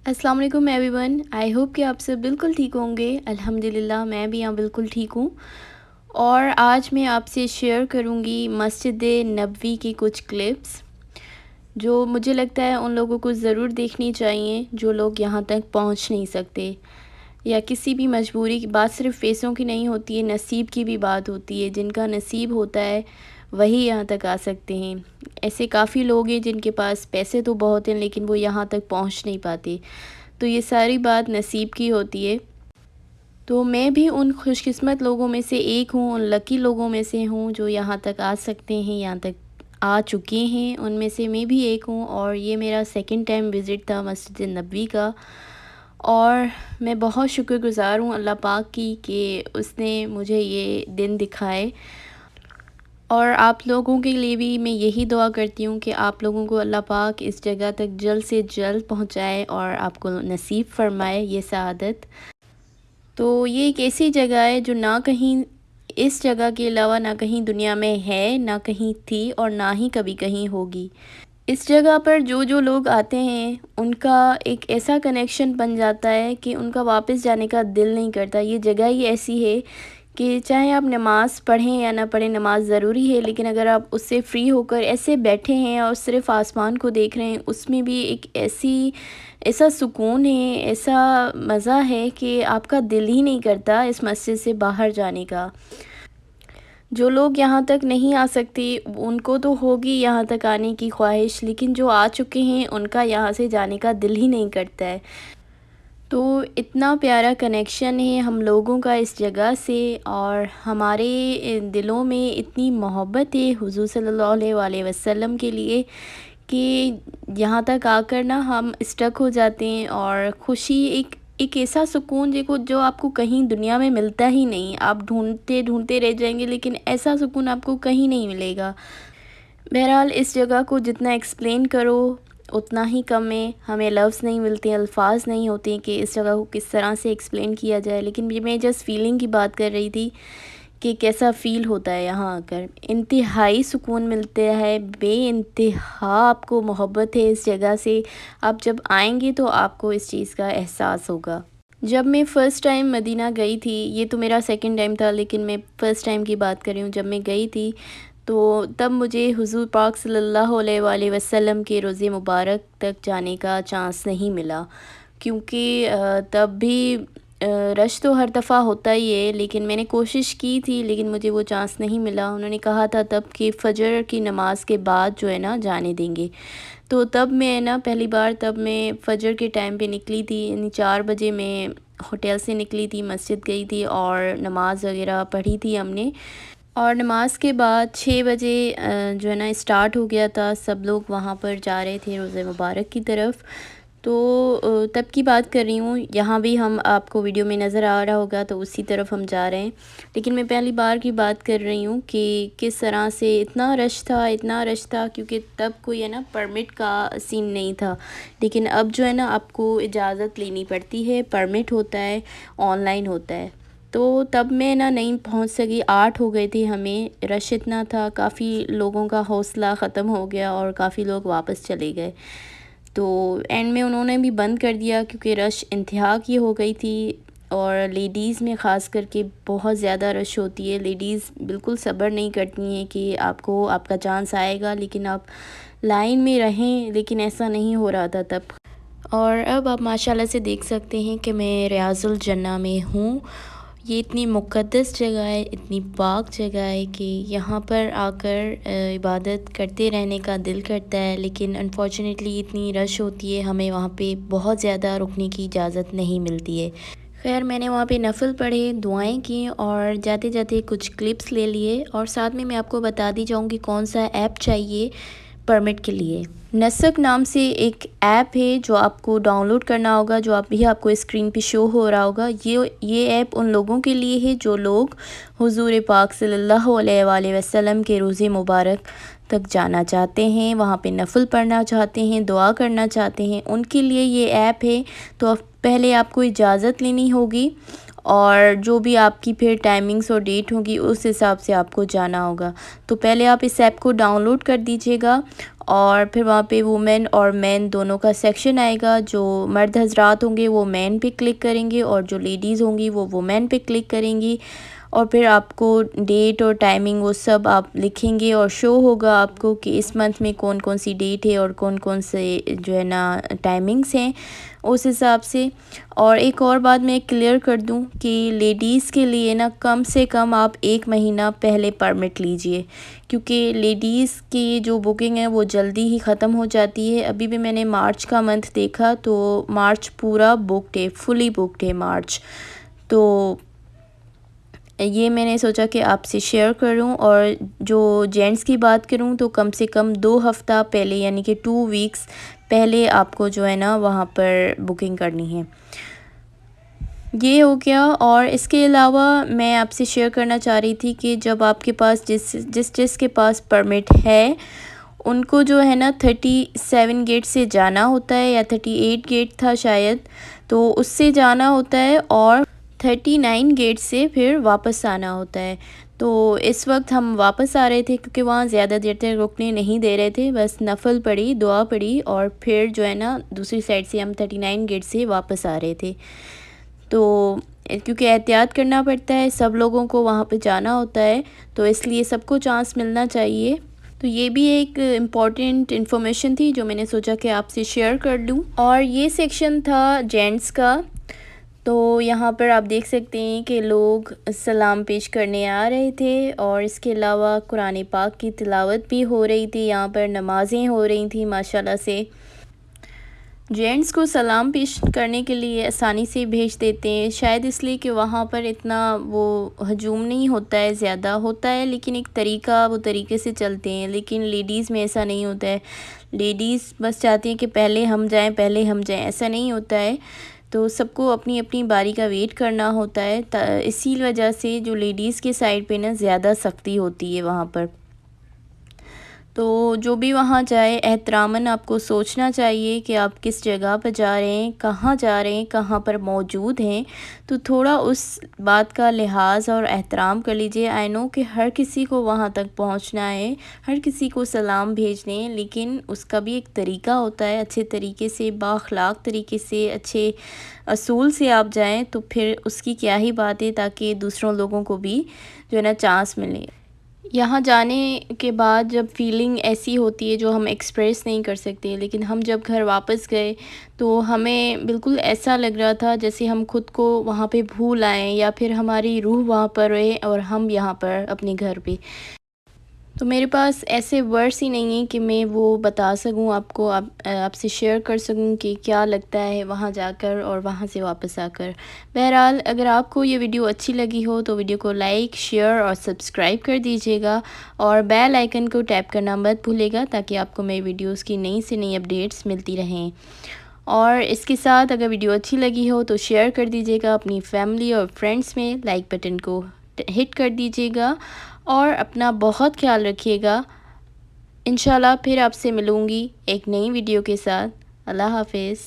अस्सलाम वालेकुम everyone. I hope कि आप सब बिल्कुल ठीक होंगे। अल्हम्दुलिल्लाह मैं भी यहाँ बिल्कुल ठीक हूँ। और आज मैं आपसे शेयर करूँगी मस्जिद नबवी की कुछ क्लिप्स जो मुझे लगता है उन लोगों को ज़रूर देखनी चाहिए जो लोग यहाँ तक पहुँच नहीं सकते, या किसी भी मजबूरी की बात सिर्फ़ पैसों की नहीं होती है, नसीब की भी बात होती है। जिनका नसीब होता है वही यहाँ तक आ सकते हैं। ऐसे काफ़ी लोग हैं जिनके पास पैसे तो बहुत हैं लेकिन वो यहाँ तक पहुँच नहीं पाते। तो ये सारी बात नसीब की होती है। तो मैं भी उन खुशकिस्मत लोगों में से एक हूँ, उन लकी लोगों में से हूँ जो यहाँ तक आ सकते हैं, यहाँ तक आ चुके हैं। उनमें से मैं भी एक हूँ और ये मेरा सेकंड टाइम विज़िट था मस्जिद नबवी का। और मैं बहुत शुक्रगुज़ार हूँ अल्लाह पाक की कि उसने मुझे ये दिन दिखाए। और आप लोगों के लिए भी मैं यही दुआ करती हूँ कि आप लोगों को अल्लाह पाक इस जगह तक जल्द से जल्द पहुँचाए और आपको नसीब फ़रमाए ये सआदत। तो ये एक ऐसी जगह है जो ना कहीं इस जगह के अलावा ना कहीं दुनिया में है, ना कहीं थी और ना ही कभी कहीं होगी। इस जगह पर जो जो लोग आते हैं उनका एक ऐसा कनेक्शन बन जाता है कि उनका वापस जाने का दिल नहीं करता। ये जगह ही ऐसी है कि चाहे आप नमाज़ पढ़ें या ना पढ़ें, नमाज़ ज़रूरी है, लेकिन अगर आप उससे फ़्री होकर ऐसे बैठे हैं और सिर्फ़ आसमान को देख रहे हैं, उसमें भी एक ऐसा सुकून है, ऐसा मज़ा है कि आपका दिल ही नहीं करता इस मस्जिद से बाहर जाने का। जो लोग यहाँ तक नहीं आ सकते उनको तो होगी यहाँ तक आने की ख्वाहिश, लेकिन जो आ चुके हैं उनका यहाँ से जाने का दिल ही नहीं करता है। तो इतना प्यारा कनेक्शन है हम लोगों का इस जगह से, और हमारे दिलों में इतनी मोहब्बत है हुज़ूर सल्लल्लाहु अलैहि वसल्लम के लिए कि यहाँ तक आकर ना हम स्टक हो जाते हैं। और खुशी एक एक ऐसा सुकून देखो जो आपको कहीं दुनिया में मिलता ही नहीं। आप ढूंढते ढूंढते रह जाएंगे लेकिन ऐसा सुकून आपको कहीं नहीं मिलेगा। बहरहाल इस जगह को जितना एक्सप्लेन करो उतना ही कम है। हमें लफ्ज़ नहीं मिलते, अल्फाज नहीं होते कि इस जगह को किस तरह से एक्सप्लेन किया जाए। लेकिन ये मैं जस्ट फीलिंग की बात कर रही थी कि कैसा फ़ील होता है यहाँ आकर। इंतहाई सुकून मिलता है, बेइंतहा आपको मोहब्बत है इस जगह से। आप जब आएंगे तो आपको इस चीज़ का एहसास होगा। जब मैं फ़र्स्ट टाइम मदीना गई थी, ये तो मेरा सेकंड टाइम था लेकिन मैं फ़र्स्ट टाइम की बात कर रही हूँ, जब मैं गई थी तो तब मुझे हुज़ूर पाक सल्लल्लाहु अलैहि वसल्लम के रोज़े मुबारक तक जाने का चांस नहीं मिला। क्योंकि तब भी रश तो हर दफ़ा होता ही है, लेकिन मैंने कोशिश की थी लेकिन मुझे वो चांस नहीं मिला। उन्होंने कहा था तब कि फ़जर की नमाज़ के बाद जो है ना जाने देंगे। तो तब मैं ना पहली बार तब मैं फ़जर के टाइम पे निकली थी, यानी 4 बजे मैं होटल से निकली थी, मस्जिद गई थी और नमाज़ वग़ैरह पढ़ी थी हमने। और नमाज के बाद 6 बजे जो है ना स्टार्ट हो गया था, सब लोग वहाँ पर जा रहे थे रोज़े मुबारक की तरफ। तो तब की बात कर रही हूँ, यहाँ भी हम आपको वीडियो में नज़र आ रहा होगा तो उसी तरफ हम जा रहे हैं। लेकिन मैं पहली बार की बात कर रही हूँ कि किस तरह से इतना रश था, इतना रश था, क्योंकि तब कोई है ना परमिट का सीन नहीं था। लेकिन अब जो है ना आपको इजाज़त लेनी पड़ती है, परमिट होता है, ऑनलाइन होता है। तो तब मैं ना नहीं पहुंच सकी, 8 हो गए थे हमें, रश इतना था, काफ़ी लोगों का हौसला ख़त्म हो गया और काफ़ी लोग वापस चले गए। तो एंड में उन्होंने भी बंद कर दिया क्योंकि रश इंतहा की हो गई थी। और लेडीज़ में ख़ास करके बहुत ज़्यादा रश होती है। लेडीज़ बिल्कुल सब्र नहीं करती हैं कि आपको आपका चांस आएगा, लेकिन आप लाइन में रहें, लेकिन ऐसा नहीं हो रहा था तब। और अब आप माशाल्लाह से देख सकते हैं कि मैं रियाज़ुल जन्ना में हूँ। ये इतनी मुक़द्दस जगह है, इतनी पाक जगह है कि यहाँ पर आकर इबादत करते रहने का दिल करता है, लेकिन अनफॉर्चुनेटली इतनी रश होती है, हमें वहाँ पे बहुत ज़्यादा रुकने की इजाज़त नहीं मिलती है। खैर मैंने वहाँ पे नफ़िल पढ़े, दुआएं की और जाते जाते कुछ क्लिप्स ले लिए। और साथ में मैं आपको बता दी जाऊँगी कौन सा ऐप चाहिए परमिट के लिए। नसक नाम से एक ऐप है जो आपको डाउनलोड करना होगा, जो आप भी आपको स्क्रीन पे शो हो रहा होगा। ये ऐप उन लोगों के लिए है जो लोग हुज़ूर पाक सल्लल्लाहु अलैहि वसल्लम के रोज़े मुबारक तक जाना चाहते हैं, वहाँ पे नफ़िल पढ़ना चाहते हैं, दुआ करना चाहते हैं, उनके लिए ये ऐप है। तो पहले आपको इजाज़त लेनी होगी और जो भी आपकी फिर टाइमिंग्स और डेट होगी उस हिसाब से आपको जाना होगा। तो पहले आप इस ऐप को डाउनलोड कर दीजिएगा اور پھر وہاں پہ وومن اور مین دونوں کا سیکشن آئے گا. جو مرد حضرات ہوں گے وہ مین پہ کلک کریں گے اور جو لیڈیز ہوں گی وہ وومن پہ کلک کریں گی. اور پھر آپ کو ڈیٹ اور ٹائمنگ وہ سب آپ لکھیں گے اور شو ہوگا آپ کو کہ اس منتھ میں کون کون سی ڈیٹ ہے اور کون کون سے جو ہے نا ٹائمنگس ہیں اس حساب سے. اور ایک اور بات میں کلیئر کر دوں کہ لیڈیز کے لیے نا کم سے کم آپ 1 مہینہ پہلے پرمٹ لیجئے، کیونکہ لیڈیز کی جو بکنگ ہے وہ جلدی ہی ختم ہو جاتی ہے. ابھی بھی میں نے مارچ کا منتھ دیکھا تو مارچ پورا بکڈ ہے، فلی بکڈ ہے مارچ. تو یہ میں نے سوچا کہ آپ سے شیئر کروں. اور جو جینٹس کی بات کروں تو کم سے کم 2 ہفتہ پہلے یعنی کہ 2 ویکس پہلے آپ کو جو ہے نا وہاں پر بکنگ کرنی ہے. یہ ہو گیا. اور اس کے علاوہ میں آپ سے شیئر کرنا چاہ رہی تھی کہ جب آپ کے پاس جس کے پاس پرمٹ ہے ان کو جو ہے نا 37 گیٹ سے جانا ہوتا ہے یا 38 گیٹ تھا شاید، تو اس سے جانا ہوتا ہے اور 39 گیٹ سے پھر واپس آنا ہوتا ہے. تو اس وقت ہم واپس آ رہے تھے کیونکہ وہاں زیادہ دیر تک رکنے نہیں دے رہے تھے، بس نفل پڑھی، دعا پڑھی اور پھر جو ہے نا دوسری سائڈ سے ہم 39 گیٹ سے واپس آ رہے تھے. تو کیونکہ احتیاط کرنا پڑتا ہے، سب لوگوں کو وہاں پہ جانا ہوتا ہے تو اس لیے سب کو چانس ملنا چاہیے. تو یہ بھی ایک امپورٹنٹ انفارمیشن تھی جو میں نے سوچا کہ آپ سے شیئر کر لوں. اور یہ سیکشن تھا جینٹس کا. تو یہاں پر آپ دیکھ سکتے ہیں کہ لوگ سلام پیش کرنے آ رہے تھے اور اس کے علاوہ قرآن پاک کی تلاوت بھی ہو رہی تھی، یہاں پر نمازیں ہو رہی تھیں ماشاءاللہ سے. جینٹس کو سلام پیش کرنے کے لیے آسانی سے بھیج دیتے ہیں، شاید اس لیے کہ وہاں پر اتنا وہ ہجوم نہیں ہوتا ہے، زیادہ ہوتا ہے لیکن ایک طریقہ وہ طریقے سے چلتے ہیں. لیکن لیڈیز میں ایسا نہیں ہوتا ہے، لیڈیز بس چاہتی ہیں کہ پہلے ہم جائیں، ایسا نہیں ہوتا ہے. تو سب کو اپنی اپنی باری کا ویٹ کرنا ہوتا ہے، اسی وجہ سے جو لیڈیز کے سائڈ پہ نا زیادہ سختی ہوتی ہے وہاں پر. تو جو بھی وہاں جائے احتراماً آپ کو سوچنا چاہیے کہ آپ کس جگہ پر جا رہے ہیں، کہاں پر موجود ہیں. تو تھوڑا اس بات کا لحاظ اور احترام کر لیجئے. آئی نو کہ ہر کسی کو وہاں تک پہنچنا ہے، ہر کسی کو سلام بھیجنے ہیں، لیکن اس کا بھی ایک طریقہ ہوتا ہے. اچھے طریقے سے، بااخلاق طریقے سے، اچھے اصول سے آپ جائیں تو پھر اس کی کیا ہی بات ہے، تاکہ دوسروں لوگوں کو بھی جو ہے نا چانس ملے. یہاں جانے کے بعد جب فیلنگ ایسی ہوتی ہے جو ہم ایکسپریس نہیں کر سکتے، لیکن ہم جب گھر واپس گئے تو ہمیں بالکل ایسا لگ رہا تھا جیسے ہم خود کو وہاں پہ بھول آئیں یا پھر ہماری روح وہاں پر رہے اور ہم یہاں پر اپنے گھر پہ. تو میرے پاس ایسے ورڈس ہی نہیں ہیں کہ میں وہ بتا سکوں آپ کو، آپ سے شیئر کر سکوں کہ کیا لگتا ہے وہاں جا کر اور وہاں سے واپس آ کر. بہرحال اگر آپ کو یہ ویڈیو اچھی لگی ہو تو ویڈیو کو لائک، شیئر اور سبسکرائب کر دیجیے گا اور بیل آئیکن کو ٹیپ کرنا مت بھولے گا تاکہ آپ کو میری ویڈیوز کی نئی سے نئی اپڈیٹس ملتی رہیں. اور اس کے ساتھ اگر ویڈیو اچھی لگی ہو تو شیئر کر دیجیے گا اپنی فیملی اور فرینڈس میں، لائک بٹن کو ہٹ کر دیجیے گا اور اپنا بہت خیال رکھیے گا. انشاءاللہ پھر آپ سے ملوں گی ایک نئی ویڈیو کے ساتھ. اللہ حافظ.